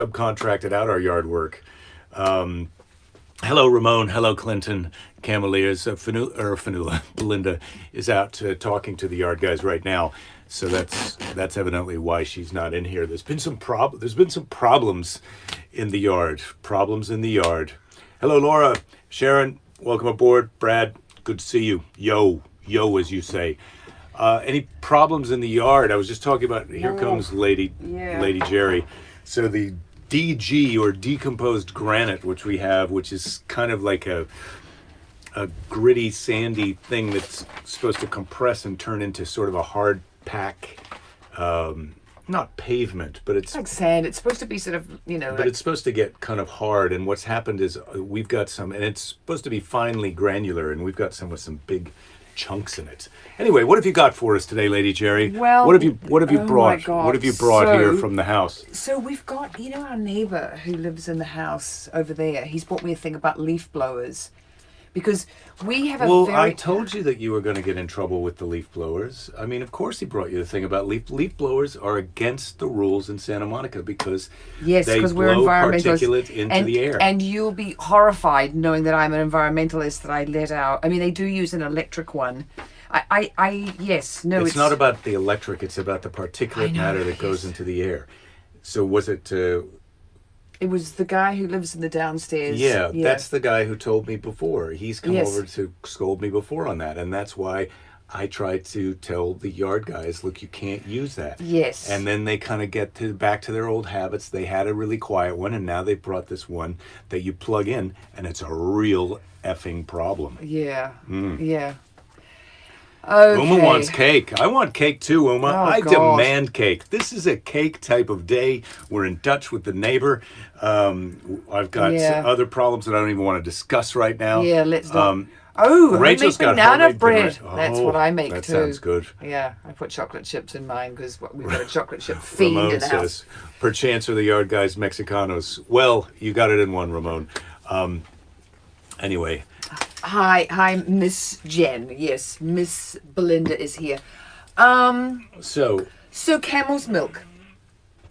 subcontracted out our yard work. Um, Hello, Ramon. Hello, Clinton. Cameliers. Fanula, Belinda is out talking to the yard guys right now, so that's evidently why she's not in here. There's been some problems in the yard. Problems in the yard. Hello, Laura. Sharon. Welcome aboard. Brad. Good to see you. Yo, as you say. Any problems in the yard? I was just talking about. Here comes Lady Jerry. So the DG, or decomposed granite, which we have, which is kind of like a gritty, sandy thing that's supposed to compress and turn into sort of a hard pack, not pavement, but it's like sand. It's supposed to be sort of, but like, it's supposed to get kind of hard. And what's happened is we've got some, and it's supposed to be finely granular, and we've got some with some big chunks in it. Anyway, what have you got for us today, Lady Jerry? Well, what have you oh brought? my God. What have you brought here from the house? So we've got, our neighbour who lives in the house over there. He's bought me a thing about leaf blowers, because we have I told you that you were going to get in trouble with the leaf blowers. I mean, of course he brought you the thing about leaf blowers are against the rules in Santa Monica because we're blow environmentalists particulate into the air. And you'll be horrified knowing that I'm an environmentalist, that I let out. I mean, they do use an electric one. It's not about the electric, it's about the particulate matter that goes into the air. So was it... It was the guy who lives in the downstairs. Yeah, that's the guy who told me before. He's come over to scold me before on that, and that's why I tried to tell the yard guys, look, you can't use that. Yes. And then they kind of get back to their old habits. They had a really quiet one, and now they brought this one that you plug in, and it's a real effing problem. Yeah. Yeah. Okay. Uma wants cake. I want cake too, Uma. I demand cake. This is a cake type of day. We're in touch with the neighbor. I've got other problems that I don't even want to discuss right now. Yeah, let's not. Rachel's got banana bread. That's what I make that too. That sounds good. Yeah, I put chocolate chips in mine because we've got a chocolate chip fiend Ramon in the house. says, perchance are the yard guys Mexicanos. Well, you got it in one, Ramon. Anyway. Hi, Miss Jen. Yes, Miss Belinda is here. So Camel's milk.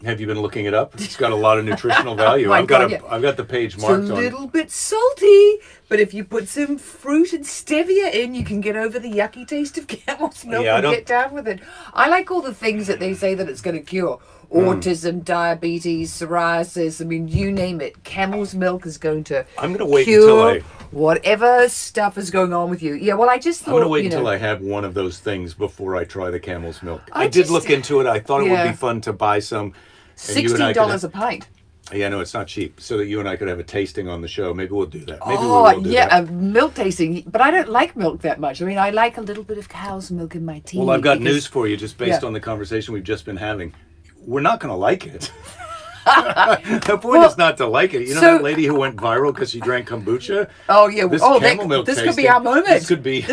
have you been looking it up? It's got a lot of nutritional value. I've got the page marked on. It's a little bit salty, but if you put some fruit and stevia in, you can get over the yucky taste of camel's milk and get down with it. I like all the things that they say that it's going to cure. Autism, diabetes, psoriasis, I mean, you name it. Camel's milk is going to I'm going to wait cure until whatever stuff is going on with you. Yeah, well, I just thought... I'm going to wait until I have one of those things before I try the camel's milk. I did look into it. I thought it would be fun to buy some. $16 a pint. Yeah, no, it's not cheap. So that you and I could have a tasting on the show. Maybe we'll do that. Maybe we will do that. A milk tasting. But I don't like milk that much. I mean, I like a little bit of cow's milk in my tea. Well, I've got news for you just based on the conversation we've just been having. We're not going to like it. The point is not to like it. You know that lady who went viral because she drank kombucha? Oh, yeah. This could be our moment. This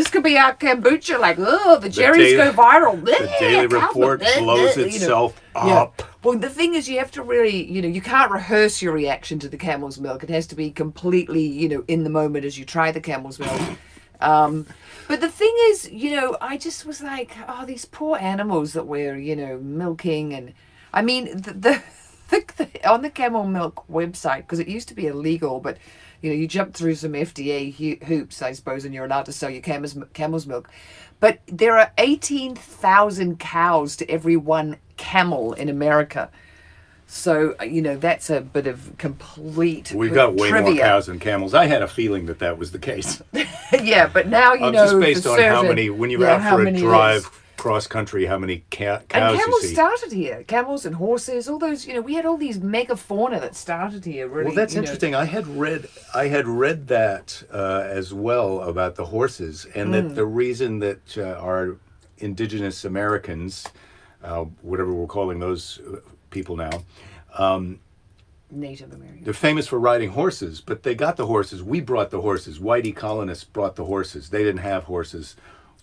could be our kombucha. Like, the cherries go viral. The Daily Report blows itself up. Well, the thing is, you have to really, you can't rehearse your reaction to the camel's milk. It has to be completely, in the moment as you try the camel's milk. But the thing is, I just was like, these poor animals that we're, milking. And I mean, the on the camel milk website, because it used to be illegal, but you jump through some FDA hoops, I suppose, and you're allowed to sell your camel's milk. But there are 18,000 cows to every one camel in America. So, that's a bit of complete We've got way trivia. more cows than camels. I had a feeling that was the case. Yeah, but now just based on how many, when you're out for a drive cross country, how many cows and camels you see. started here. Camels and horses, all those, we had all these mega fauna that started here. Really, well, that's interesting. I had read that as well about the horses, and that the reason that our indigenous Americans, whatever we're calling those people now, Native Americans, they're famous for riding horses, but they got the horses. We brought the horses. Whitey colonists brought the horses. They didn't have horses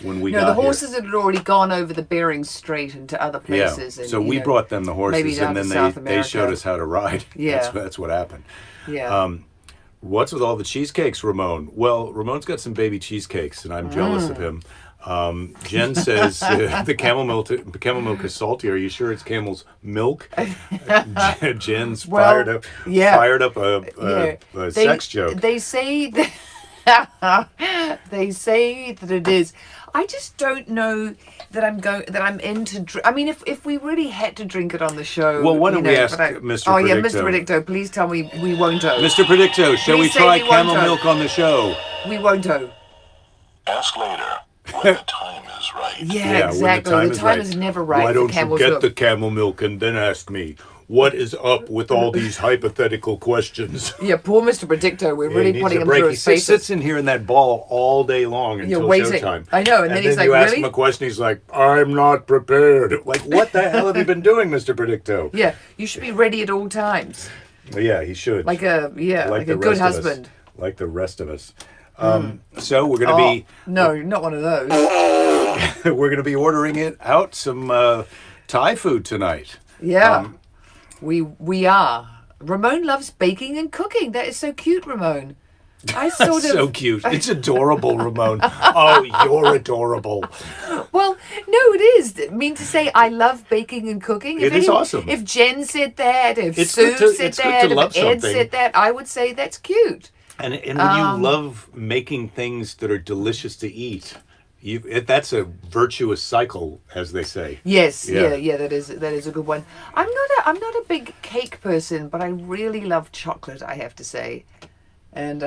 when we got here. No, the horses had already gone over the Bering Strait into other places. Yeah, and, so we brought them the horses, and then they showed us how to ride. Yeah. That's what happened. Yeah. What's with all the cheesecakes, Ramon? Well, Ramon's got some baby cheesecakes, and I'm jealous of him. Jen says the camel milk is salty. Are you sure it's camel's milk? Jen's Well, fired up a sex joke. They say that they say that it is. I just don't know that I'm into. I mean, if we really had to drink it on the show, Well, why don't we ask Mr. Oh Predicto? yeah, Mr. Predicto, please tell me we won't. Mr. Predicto, shall we Please say try we camel won't. milk on the show? We won't. Ask later when the time is right. Yeah, exactly. When The time is never right. Why for don't you camel's get milk. the camel milk and then ask me? What is up with all these hypothetical questions? Yeah, poor Mr. Predicto. We're He really needs putting a him break. through He his paces. sits in here in that ball all day long until You're waiting. showtime. I know, and then he's like, you ask really? him a question, he's like, I'm not prepared. Like, what the hell have you been doing, Mr. Predicto? Yeah, you should be ready at all times, Well, yeah, he should. like a the good rest of us. husband. Like the rest of us. So we're going to be... No, not one of those. We're going to be ordering it out some Thai food tonight. Yeah, we are. Ramon loves baking and cooking. That is so cute, Ramon. I sort of So cute. It's adorable, Ramon. Oh, you're adorable. Well, no, it is. I mean to say, I love baking and cooking. It is awesome. If Jen said that, if It's Sue good to- said it's good that, to love if Ed something. said that, I would say that's cute. And when you love making things that are delicious to eat, that's a virtuous cycle, as they say. Yes, Yeah. yeah, that is a good one. I'm not a big cake person, but I really love chocolate, I have to say. And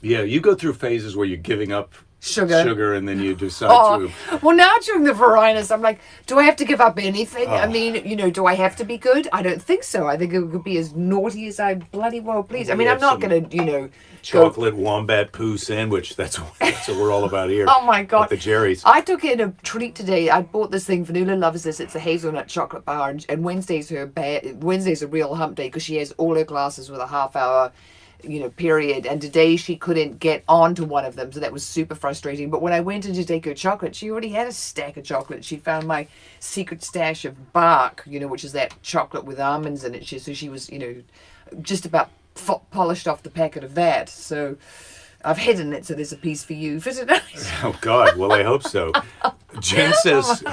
Yeah, you go through phases where you're giving up Sugar. and then you decide oh, to... well, now during the Varinus, I'm like, do I have to give up anything? I mean, do I have to be good? I don't think so. I think it could be as naughty as I bloody well please. I mean, We I'm have not going to, go. Chocolate wombat poo sandwich. That's what we're all about here. Oh my God. At the Jerry's. I took in a treat today. I bought this thing. Vanilla loves this. It's a hazelnut chocolate bar, and Wednesday's Wednesday's a real hump day because she has all her classes with a half-hour, period. And today she couldn't get onto one of them, so that was super frustrating. But when I went in to take her chocolate, she already had a stack of chocolate. She found my secret stash of bark, which is that chocolate with almonds in it. So she was, just about polished off the packet of that. So I've hidden it, so there's a piece for you for tonight. Oh God! Well, I hope so. Jen says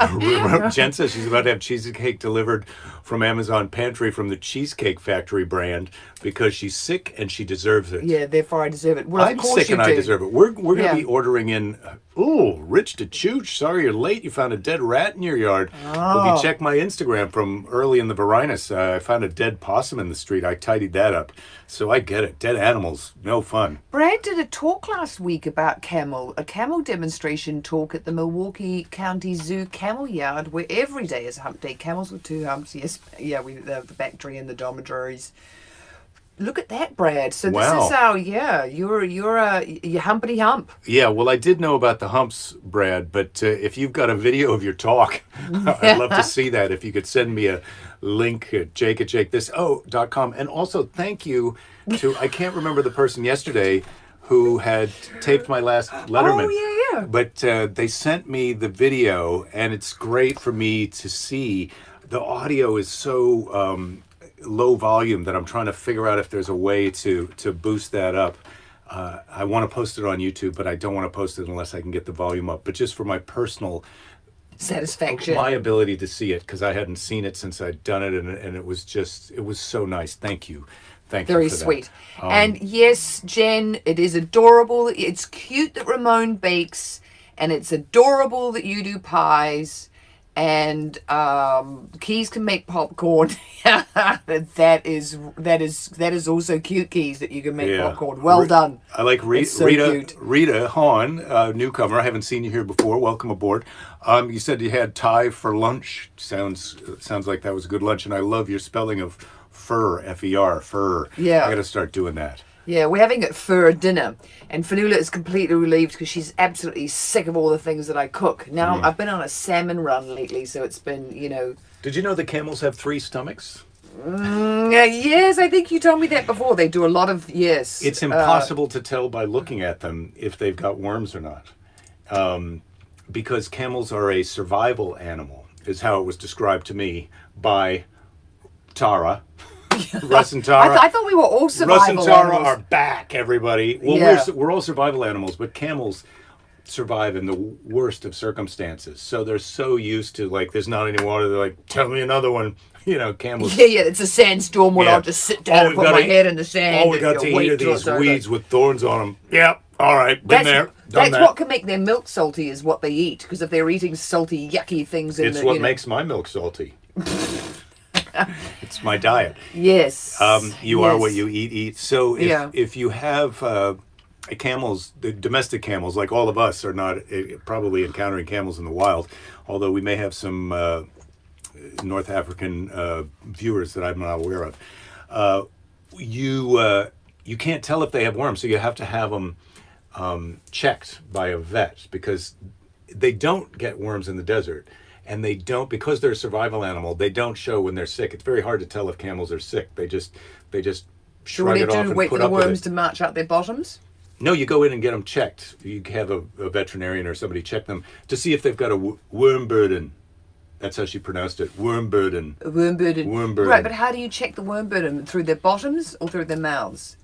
she's about to have cheesecake delivered from Amazon Pantry from the Cheesecake Factory brand because she's sick and she deserves it. Yeah, therefore I deserve it. Well, I'm of course sick you and do. I deserve it. We're going to Yeah. be ordering in. Ooh, Rich to Chooch. Sorry you're late. You found a dead rat in your yard. Well, if you check my Instagram from early in the Varinus, I found a dead possum in the street. I tidied that up. So I get it. Dead animals, no fun. Brad did a talk last week about a camel demonstration talk at the Milwaukee County Zoo Camel Yard, where every day is hump day. Camels with two humps. Yes, yeah, we have the factory and the dormitories. Look at that, Brad. So Wow. this is how, you're humpity hump. Yeah, well, I did know about the humps, Brad, but if you've got a video of your talk, I'd love to see that. If you could send me a link at jake@jakethiso.com. And also, thank you to, I can't remember the person yesterday who had taped my last Letterman. Oh, yeah. But they sent me the video, and it's great for me to see. The audio is so low volume that I'm trying to figure out if there's a way to boost that up. I want to post it on YouTube, but I don't want to post it unless I can get the volume up. But just for my personal Satisfaction. my ability to see it, because I hadn't seen it since I'd done it, and it was so nice. Thank you. Thank Very you for sweet. that. And yes, Jen, it is adorable. It's cute that Ramon bakes, and it's adorable that you do pies. And Keys can make popcorn. that is also cute, Keys, that you can make popcorn. Well done. I like It's so Rita. cute. Rita Hahn, newcomer. I haven't seen you here before. Welcome aboard. You said you had Thai for lunch. Sounds like that was a good lunch. And I love your spelling of fur, F-E-R, fur. Yeah. I got to start doing that. Yeah, we're having it for dinner, and Fanula is completely relieved because she's absolutely sick of all the things that I cook. Now, I've been on a salmon run lately, so it's been, Did you know the camels have 3 stomachs? yes, I think you told me that before. They do a lot of, yes. It's impossible to tell by looking at them if they've got worms or not. Because camels are a survival animal, is how it was described to me by Tara. Russ and Tara. I thought we were all survival Russ and Tara animals. are back, everybody. Well, Yeah. we're all survival animals, but camels, survive in the worst of circumstances. So they're so used to, like, there's not any water. They're like, tell me another one. You know, camels. Yeah, it's a sandstorm. Well, Yeah. I'll just sit down and we put gotta my head in the sand. All we and, got to wait eat are till these it's over. weeds with thorns on them. Yep. All right. Been there. Done That's that. what can make their milk salty is what they eat. Because if they're eating salty, yucky things in It's the, what you know, makes my milk salty. It's my diet. Yes. You are yes. what you eat. So if, Yeah. if you have camels, the domestic camels, like all of us, are not probably encountering camels in the wild, although we may have some North African viewers that I'm not aware of. You can't tell if they have worms, so you have to have them checked by a vet, because they don't get worms in the desert. And they don't, because they're a survival animal, they don't show when they're sick. It's very hard to tell if camels are sick. They just So what shrug do you it off do? and Wait for put the up with worms it. to march out their bottoms? No, you go in and get them checked. You have a veterinarian or somebody check them to see if they've got a worm burden. That's how she pronounced it. Worm burden. A worm burden. Worm burden. Right, but how do you check the worm burden? Through their bottoms or through their mouths?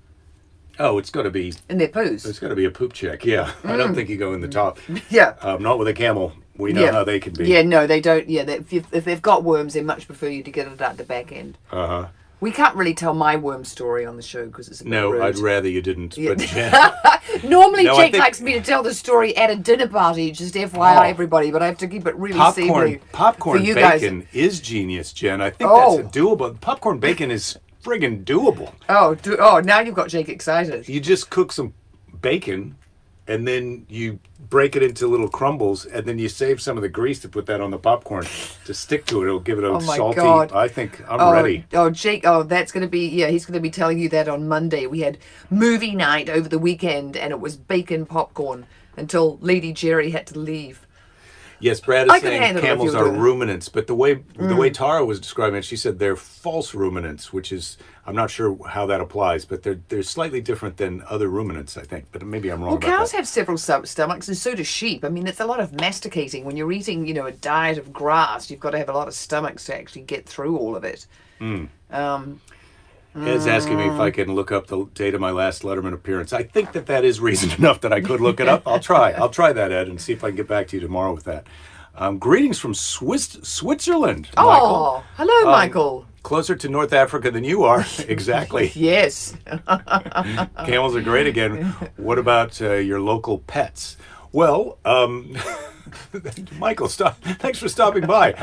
Oh, it's got to be. In their poos? It's got to be a poop check. Yeah, I don't think you go in the top. Yeah. Not with a camel. We know Yeah. how they can be. Yeah, no, they don't. Yeah, if they've got worms, they much prefer you to get it at the back end. Uh huh. We can't really tell my worm story on the show because it's a bit No, rude. I'd rather you didn't. Yeah. But Jen, Normally, No, I Jake think- likes me to tell the story at a dinner party, just FYI, Oh. everybody, but I have to keep it really popcorn for you guys. bacon is genius, Jen. I think Oh. that's doable. Popcorn bacon is friggin' doable. Oh, now you've got Jake excited. You just cook some bacon, and then you break it into little crumbles, and then you save some of the grease to put that on the popcorn to stick to it. It'll give it a Oh my salty. God. I think I'm ready. Oh, Jake, that's going to be, he's going to be telling you that on Monday. We had movie night over the weekend, and it was bacon popcorn until Lady Jerry had to leave. Yes, Brad I is could saying handle it if camels you are were doing it. ruminants, but the way Tara was describing it, she said they're false ruminants, which is, I'm not sure how that applies, but they're slightly different than other ruminants, I think. But maybe I'm wrong Well, about cows that. have several stomachs, and so do sheep. I mean, it's a lot of masticating. When you're eating, a diet of grass, you've got to have a lot of stomachs to actually get through all of it. Ed's asking me if I can look up the date of my last Letterman appearance. I think that is reason enough that I could look it up. I'll try that, Ed, and see if I can get back to you tomorrow with that. Greetings from Switzerland, Michael. Oh, hello, Michael. Closer to North Africa than you are. Exactly. Yes. Camels are great again. What about your local pets? Well, Michael, thanks for stopping by.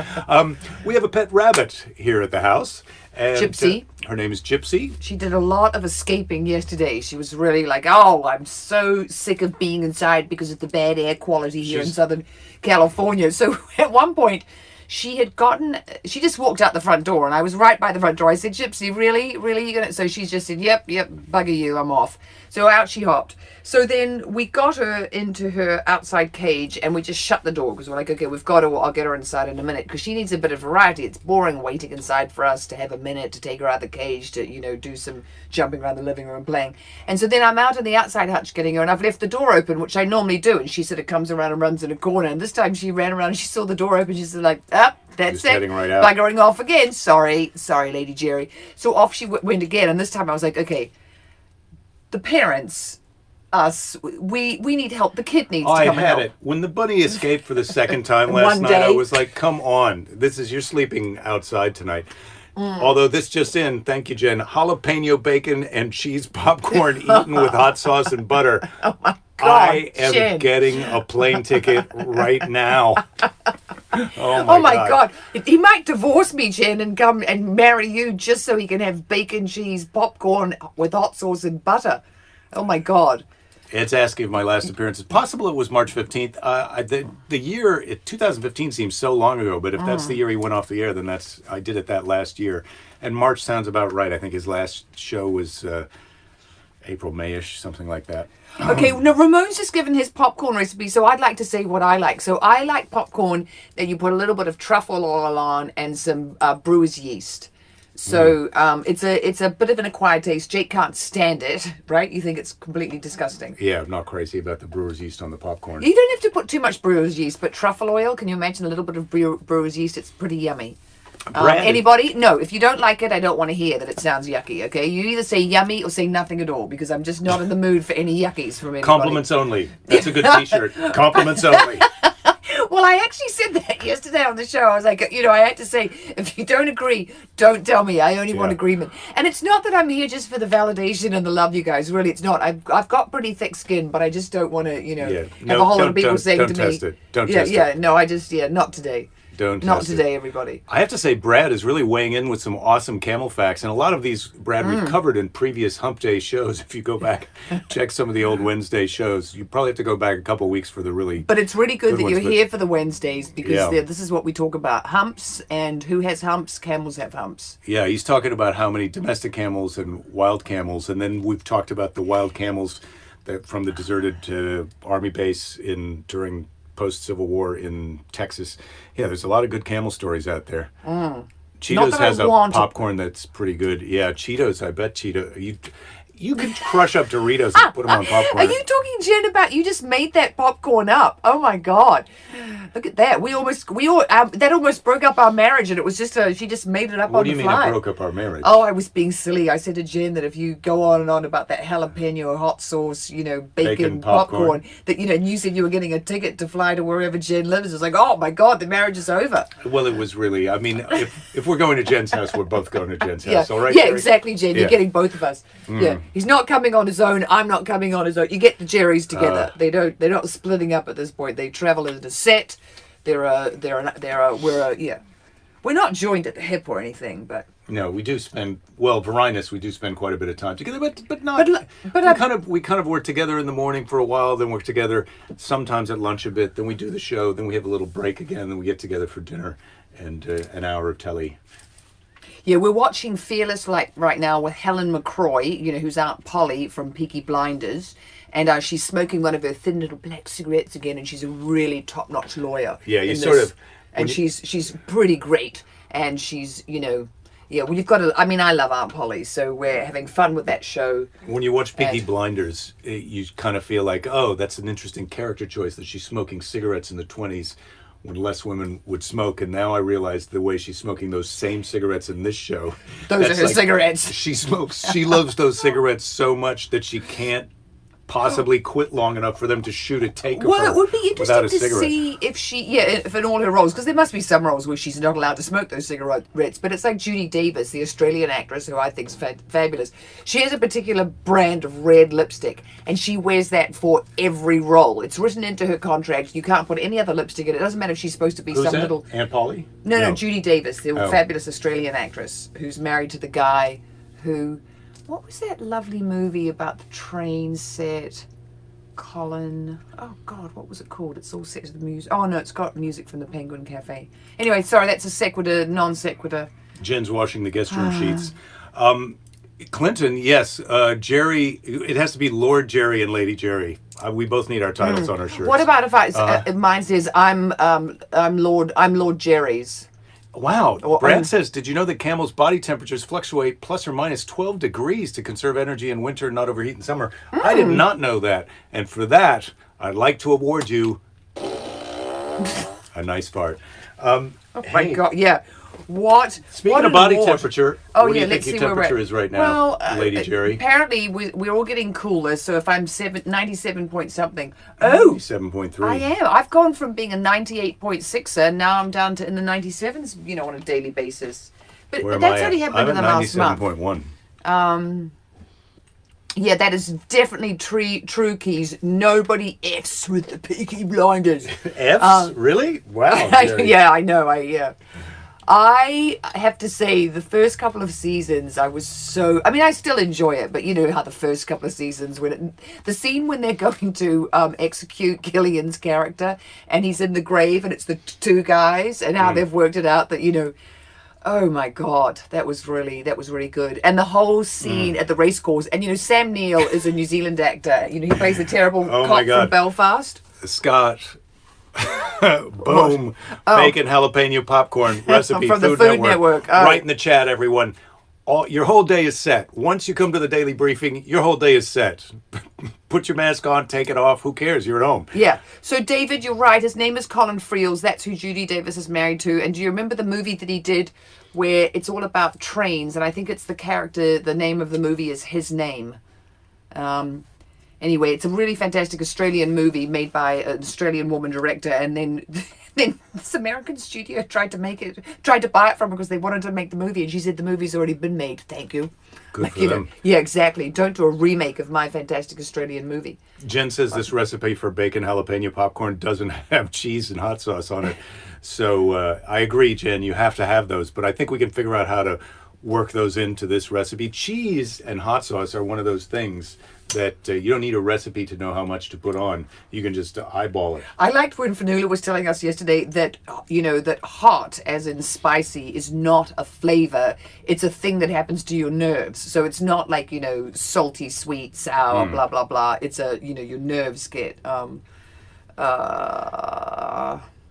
We have a pet rabbit here at the house. And, Gypsy. Her name is Gypsy. She did a lot of escaping yesterday. She was really like, oh, I'm so sick of being inside because of the bad air quality here in Southern California. So at one point, she just walked out the front door, and I was right by the front door. I said, Gypsy, really? You gonna? So she just said, yep, bugger you, I'm off. So out she hopped. So then we got her into her outside cage, and we just shut the door because we're like, okay, I'll get her inside in a minute because she needs a bit of variety. It's boring waiting inside for us to have a minute to take her out of the cage to, do some jumping around the living room playing. And so then I'm out in the outside hutch getting her, and I've left the door open, which I normally do. And she sort of comes around and runs in a corner. And this time she ran around and she saw the door open. She's like, that's Just it. heading right out. Buggering off again. Sorry, Lady Jerry. So off she went again. And this time I was like, okay, the parents, us, we need help. The kid needs to I come and had help. it. When the bunny escaped for the second time last One night, I day. was like, come on. You're sleeping outside tonight. Although this just in, thank you, Jen, jalapeno bacon and cheese popcorn eaten with hot sauce and butter. Oh my God, I am Jen. getting a plane ticket right now. Oh my God. He might divorce me, Jen, and come and marry you just so he can have bacon, cheese, popcorn with hot sauce and butter. Oh my God. Ed's asking if my last appearance is possible. It was March 15th. The year, 2015 seems so long ago, but if that's the year he went off the air, then I did it that last year. And March sounds about right. I think his last show was April, May-ish, something like that. Okay, now Ramon's just given his popcorn recipe, so I'd like to say what I like. So I like popcorn that you put a little bit of truffle oil on and some brewer's yeast. So it's a bit of an acquired taste. Jake can't stand it, right? You think it's completely disgusting. Yeah, I'm not crazy about the brewer's yeast on the popcorn. You don't have to put too much brewer's yeast, but truffle oil, can you imagine a little bit of brewer's yeast? It's pretty yummy. Brad, Anybody? No, if you don't like it, I don't want to hear that it sounds yucky, okay? You either say yummy or say nothing at all, because I'm just not in the mood for any yuckies from anybody. compliments only. That's a good t-shirt. Compliments only. Well, I actually said that yesterday on the show. I was like, I had to say, if you don't agree, don't tell me. I only want Yeah. agreement. And it's not that I'm here just for the validation and the love, you guys. Really, it's not. I've got pretty thick skin, but I just don't want to, have a whole lot of people saying to me. Don't test it. Don't Yeah, test yeah. it. No, not today. Don't Not test it. today, everybody. I have to say, Brad is really weighing in with some awesome camel facts, and a lot of these, Brad, we've covered in previous Humpday shows. If you go back, check some of the old Wednesday shows. You probably have to go back a couple weeks for the really. But it's really good that ones, you're but- here for the Wednesdays, because Yeah. this is what we talk about. Humps, and who has humps? Camels have humps. Yeah, he's talking about how many domestic camels and wild camels, and then we've talked about the wild camels that from the deserted army base during post-Civil War in Texas. Yeah, there's a lot of good camel stories out there. Not Cheetos that I has a want it. popcorn that's pretty good. Yeah, Cheetos. I bet you could crush up Doritos and put them on popcorn. Are you talking, Jen, about you just made that popcorn up? Oh my God. Look at that. That almost broke up our marriage, and it was just she just made it up What on do you the mean fly. it broke up our marriage? Oh, I was being silly. I said to Jen that if you go on and on about that jalapeno hot sauce, bacon popcorn, that, and you said you were getting a ticket to fly to wherever Jen lives. It's like, oh my God, the marriage is over. Well, it was really, I mean, if we're going to Jen's house, we're both going to Jen's Yeah, house, all right? yeah, Jerry? exactly, Jen. Yeah. You're getting both of us. Yeah, he's not coming on his own. I'm not coming on his own. You get the Jerrys together. They're not splitting up at this point. They travel as a set. We're not joined at the hip or anything, but No, we do spend, Varinus, we do spend quite a bit of time together, but not, we kind of work together in the morning for a while, then work together sometimes at lunch a bit, then we do the show, then we have a little break again, then we get together for dinner and an hour of telly. yeah, we're watching Fearless right now with Helen McCroy, who's Aunt Polly from Peaky Blinders. And she's smoking one of her thin little black cigarettes again, and she's a really top-notch lawyer. Yeah, you in sort this. of- And she's pretty great, and she's you've got to. I mean, I love Aunt Polly, so we're having fun with that show. When you watch Peaky And- Blinders, you kind of feel like, oh, that's an interesting character choice that she's smoking cigarettes in the 20s when less women would smoke. And now I realize the way she's smoking those same cigarettes in this show. Those that's are her cigarettes. She loves those cigarettes so much that she can't possibly quit long enough for them to shoot a take of Well, her it would be without interesting a to cigarette. see if in all her roles, because there must be some roles where she's not allowed to smoke those cigarettes, but it's like Judy Davis, the Australian actress, who I think is fabulous. She has a particular brand of red lipstick, and she wears that for every role. It's written into her contract. You can't put any other lipstick in it. It doesn't matter if she's supposed to be Who's some that? little... Aunt Polly? No, Judy Davis, the Oh. fabulous Australian actress who's married to the guy who... What was that lovely movie about the train set? Colin... Oh, God, what was it called? It's all set to the music. Oh, no, it's got music from the Penguin Cafe. Anyway, sorry, that's a sequitur, non sequitur. Jen's washing the guest room sheets. Clinton, yes. Jerry, it has to be Lord Jerry and Lady Jerry. We both need our titles on our shirts. What about if mine says I'm Lord Jerry's? Wow. Or- Brad says, did you know that camels' body temperatures fluctuate plus or minus 12 degrees to conserve energy in winter and not overheat in summer? I did not know that. And for that, I'd like to award you a nice fart. Oh my God, yeah. What? Speaking what of an body award. temperature, Oh, what do yeah, you let's think see your where we're temperature at. is right now, Well, Lady Jerry? Apparently, we're all getting cooler. So if I'm 97 point something, oh, 7.3. I am. I've gone from being a 98.6er, now I'm down to in the 97s, on a daily basis. But, Where but am that's I only at? happened in I'm the at last month. 97.1. Yeah, that is definitely true, Keys. Nobody F's with the Peaky Blinders. F's? Really? Wow. Jerry. Yeah, I know. I have to say, the first couple of seasons, I still enjoy it, but you know how the first couple of seasons, the scene when they're going to execute Gillian's character, and he's in the grave, and it's the two guys, and how they've worked it out that, oh my God, that was really good. And the whole scene at the race course, and Sam Neill is a New Zealand actor. He plays the terrible Oh my cop God. from Belfast. Scott. Boom. Bacon jalapeno popcorn recipe. From the Food Network. Oh. Right in the chat, everyone. your whole day is set. Once you come to the daily briefing, your whole day is set. Put your mask on, take it off. Who cares? You're at home. Yeah. So David, you're right. His name is Colin Friels. That's who Judy Davis is married to. And do you remember the movie that he did where it's all about trains? And I think it's the character, the name of the movie is His Name. Anyway, it's a really fantastic Australian movie made by an Australian woman director. And then this American studio tried to buy it from her because they wanted to make the movie. And she said, the movie's already been made. Thank you. Good for them. Yeah, exactly. Don't do a remake of my fantastic Australian movie. Jen says this recipe for bacon jalapeno popcorn doesn't have cheese and hot sauce on it. So I agree, Jen. You have to have those. But I think we can figure out how to work those into this recipe. Cheese and hot sauce are one of those things that you don't need a recipe to know how much to put on. You can just eyeball it. I liked when Fanula was telling us yesterday that, that hot, as in spicy, is not a flavor. It's a thing that happens to your nerves. So it's not like, salty, sweet, sour, blah, blah, blah. It's your nerves get...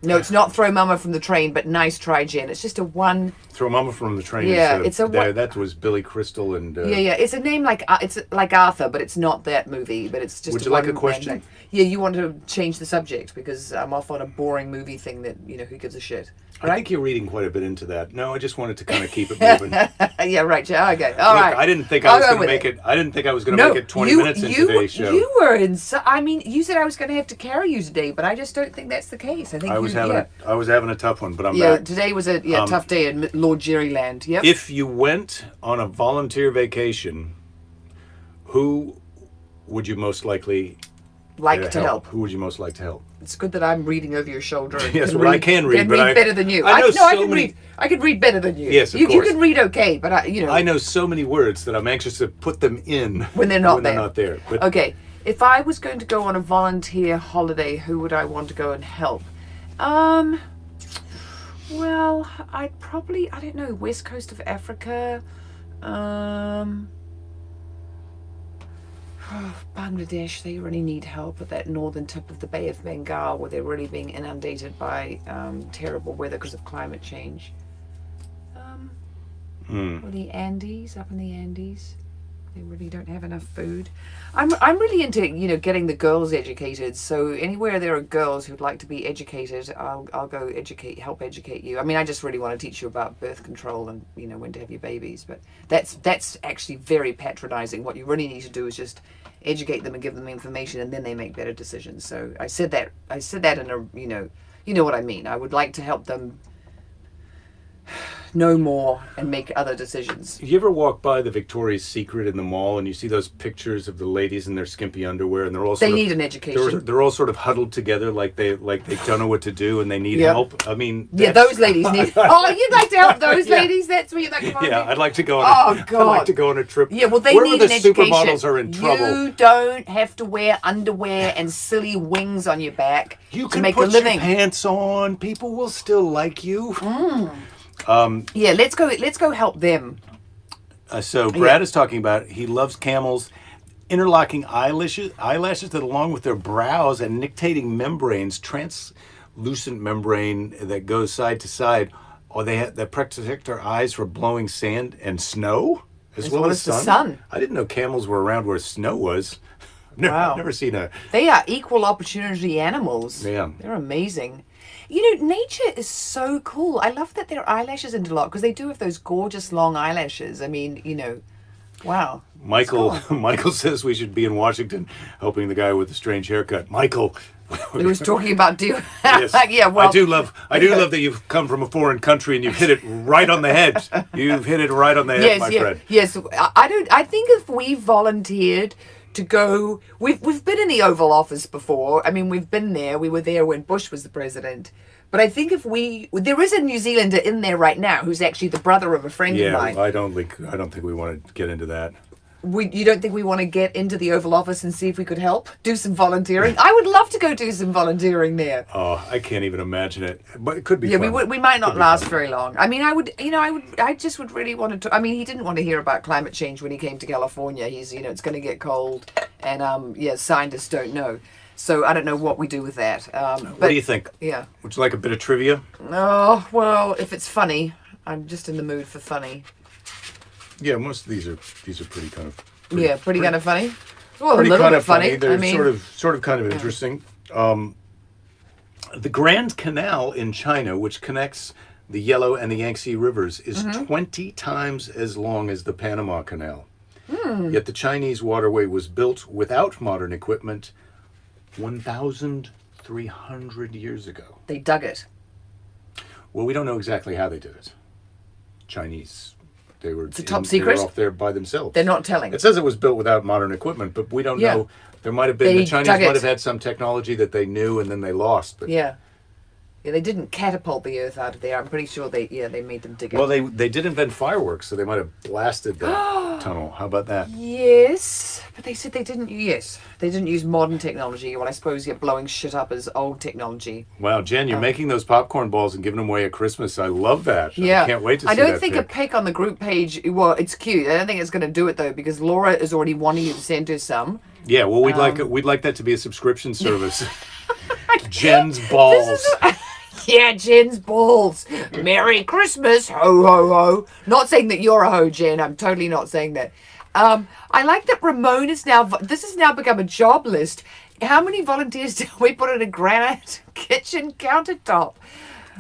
No, it's not Throw Mama from the Train, but nice try, Jen. It's just a one... Throw Mama from the Train. Yeah, it's a... that was Billy Crystal and... Yeah. It's a name like Arthur, but it's not that movie. But it's just... Would you like a question? Yeah, you want to change the subject because I'm off on a boring movie thing that, who gives a shit. Right? I think you're reading quite a bit into that. No, I just wanted to kind of keep it moving. Yeah, right. Yeah, okay. All right. I didn't think I was going to make it. I didn't think I was going to make it 20 minutes into today's show. You were in. You said I was going to have to carry you today, but I just don't think that's the case. I think I was having a tough one, but I'm back. Yeah, today was a tough day in Lord Jerryland. Yep. If you went on a volunteer vacation, who would you most likely to help? Who would you most like to help? It's good that I'm reading over your shoulder. And yes, I can read, but I better than you. I can read better than you. Yes, of course. You can read okay, but I know so many words that I'm anxious to put them in when they're not there. But, okay, if I was going to go on a volunteer holiday, who would I want to go and help? Well, I'd probably, I don't know, west coast of Africa. Bangladesh, they really need help at that northern tip of the Bay of Bengal where they're really being inundated by terrible weather because of climate change. Or the Andes, up in the Andes. They really don't have enough food. I'm really into getting the girls educated. So anywhere there are girls who'd like to be educated, I'll go help educate you. I mean, I just really want to teach you about birth control and when to have your babies. But that's actually very patronizing. What you really need to do is just educate them and give them information, and then they make better decisions. So I said that in a you know what I mean. I would like to help them know more and make other decisions. You ever walk by the Victoria's Secret in the mall and you see those pictures of the ladies in their skimpy underwear and they're all need an education. They're all sort of huddled together like they don't know what to do and they need help. I mean, those ladies need. Oh, you'd like to help those ladies? That's what you'd like to find. Yeah, I'd like to go on. God. I'd like to go on a trip. Yeah, well, they where need the an education. Supermodels are in trouble. You don't have to wear underwear and silly wings on your back you to make put a living. Your pants on. People will still like you. Yeah, let's go help them. So Brad is talking about he loves Camels, interlocking eyelashes that along with their brows and nictating membranes, translucent membrane that goes side to side, or that protect their eyes for blowing sand and snow as well as the sun. I didn't know camels were around where snow was. I've never seen a... They are equal opportunity animals. Yeah. They're amazing. Nature is so cool. I love that their eyelashes interlock because they do have those gorgeous long eyelashes. I mean, wow. Michael says we should be in Washington helping the guy with the strange haircut. Michael. He was talking about Yes. Yeah, well, I do love that you've come from a foreign country and you've hit it right on the head. You've hit it right on the head, my friend. Yes. I think if we volunteered to go, we've been in the Oval Office before. I mean, we've been there. We were there when Bush was the president. But I think there is a New Zealander in there right now who's actually the brother of a friend of mine. Yeah, I don't think we want to get into that. You don't think we want to get into the Oval Office and see if we could help? Do some volunteering? I would love to go do some volunteering there. Oh, I can't even imagine it. But it could be fun. Yeah, we might not last very long. I mean, I just would really want to... I mean, he didn't want to hear about climate change when he came to California. He's, it's going to get cold. And, scientists don't know. So I don't know what we do with that. What do you think? Yeah. Would you like a bit of trivia? Oh, well, if it's funny. I'm just in the mood for funny. Yeah, most of these are pretty kind of pretty kind of funny. Well, a pretty little kind bit of funny. They're I mean, sort of kind of interesting. The Grand Canal in China, which connects the Yellow and the Yangtze rivers, is 20 times as long as the Panama Canal. Yet the Chinese waterway was built without modern equipment 1,300 years ago. they dug it. Well, we don't know exactly how they did it. Chinese. It's a top secret. They were off there by themselves. They're not telling. It says it was built without modern equipment, but we don't know. There might have been, They the Chinese dug might it. have had some technology that they knew and then they lost. But Yeah, they didn't catapult the earth out of there. I'm pretty sure they made them dig it. well, they did invent fireworks, so they might have blasted that tunnel. How about that? Yes, but they said they didn't. Yes, they didn't use modern technology. Well, I suppose you're blowing shit up as old technology. Wow, Jen, you're making those popcorn balls and giving them away at Christmas. I love that. Yeah, I can't wait to see I that don't think a pic on the group page. Well, it's cute. I don't think it's going to do it though, because Laura is already wanting you to send her some. Yeah, well, we'd like that to be a subscription service. Jen's balls. Yeah, Jen's balls. Merry Christmas, ho ho ho. Not saying that you're a ho, Jen. I'm totally not saying that. I like that Ramon is now. This has now become a job list. How many volunteers do we put in a granite kitchen countertop?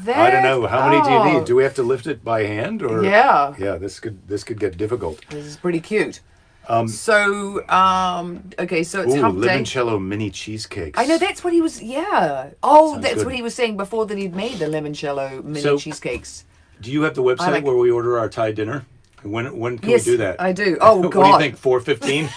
I don't know. How many do you need? Do we have to lift it by hand or? Yeah. Yeah, this could get difficult. This is pretty cute. Okay, so it's Humpday. Limoncello mini cheesecakes. I know that's what he was. Yeah. Oh, Sounds that's good. what he was saying before that he'd made the limoncello mini cheesecakes. Do you have the website where we order our Thai dinner? When can Yes, we do that? I do. Oh What God. do you think? 4:15?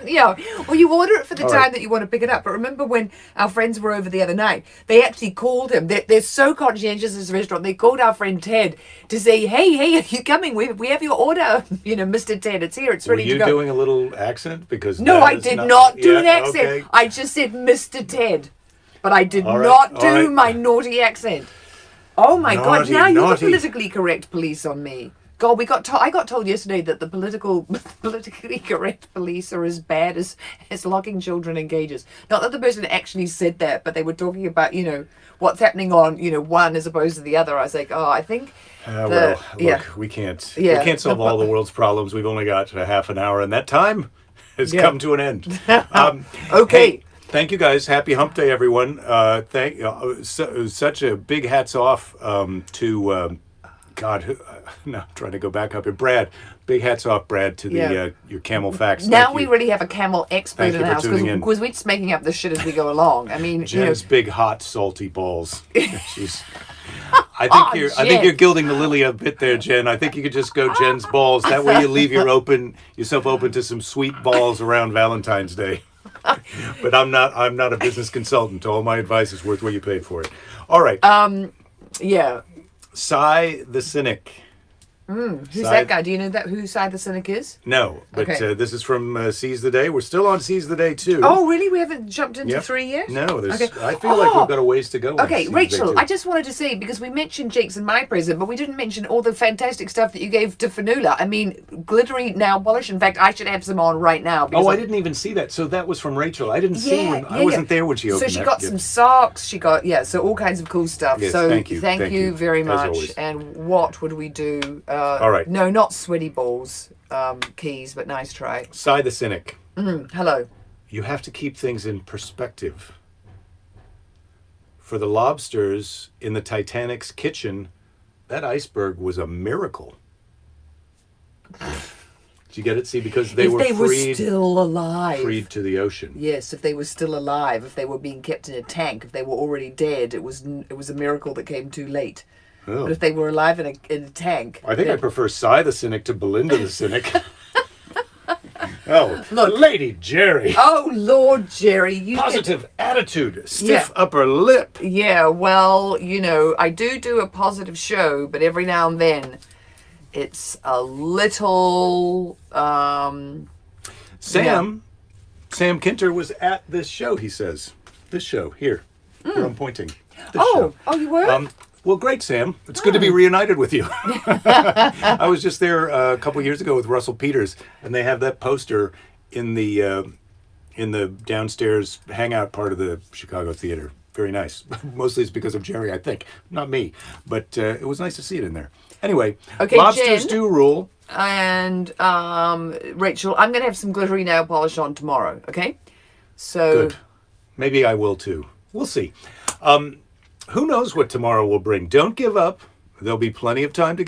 Yeah. Well, you order it for the All time right. that you want to pick it up. But remember when our friends were over the other night, they actually called him. They're so conscientious as a restaurant. They called our friend Ted to say, hey, are you coming? We have your order. Mr. Ted, it's here. It's Were ready to you go. doing a little accent? Because No, that I is did not do Yeah, an accent. okay. I just said Mr. Ted. But I did All right, not all do right. my naughty accent. Oh my God, Naughty, now you're the naughty. politically correct police on me. God, I got told yesterday that the politically correct police are as bad as locking children in cages. Not that the person actually said that, but they were talking about, what's happening on, one as opposed to the other. I was like, I think We can't solve all the world's problems. We've only got a half an hour, and that time has come to an end. Okay. Hey, thank you guys. Happy Hump Day, everyone. Such a big hats off to now I'm trying to go back up here. Brad, big hats off, Brad, to the your Camel facts. Now Thank we you. really have a camel expert Thank in you the for house tuning in. because we're just making up this shit as we go along. I mean, Jen's big, hot, salty balls. She's. I think you're gilding the lily a bit there, Jen. I think you could just go Jen's balls. That way you leave yourself open to some sweet balls around Valentine's Day. But I'm not a business consultant. All my advice is worth what you paid for it. All right. yeah. Cy the Cynic. Who's that guy? Do you know who Cy the Cynic is? No, but Okay. this is from Seize the Day. We're still on Seize the Day, too. Oh, really? We haven't jumped into Yep. 3 yet? No, Okay. I feel like we've got a ways to go. on Okay, Seize the Day, Rachel, too. I just wanted to say, because we mentioned Jake's and my present, but we didn't mention all the fantastic stuff that you gave to Fanula. I mean, glittery nail polish. In fact, I should have some on right now. Oh, I didn't even see that. So that was from Rachel. I didn't see when I wasn't there when she opened So she that got gift. some socks. She got, so all kinds of cool stuff. Yes, so thank you. Thank you, very as much. always. And what would we do? All right. No, not sweaty balls, keys, but nice try. Cy the Cynic. Hello. You have to keep things in perspective. For the lobsters in the Titanic's kitchen, that iceberg was a miracle. Did you get it? See, because they were still alive. freed to the ocean. Yes, if they were still alive, if they were being kept in a tank, if they were already dead, it was a miracle that came too late. Oh. But if they were alive in a tank, I think I then- prefer Cy the Cynic to Belinda the Cynic. Oh, Look. Lady Jerry. Oh Lord, Jerry, you Positive attitude, stiff Yeah. upper lip. Yeah, well, I do a positive show, but every now and then, it's a little. Sam Kinter was at this show, he says. This show, here. Here I'm pointing. This show. You were? Well, great, Sam. It's good to be reunited with you. I was just there a couple years ago with Russell Peters, and they have that poster in the downstairs hangout part of the Chicago Theater. very nice. Mostly it's because of Jerry, I think, not me. But it was nice to see it in there. Anyway, Okay, lobsters Jen. do rule. And Rachel, I'm going to have some glittery nail polish on tomorrow, okay? So Good. Maybe I will too. We'll see. Who knows what tomorrow will bring? Don't give up. There'll be plenty of time to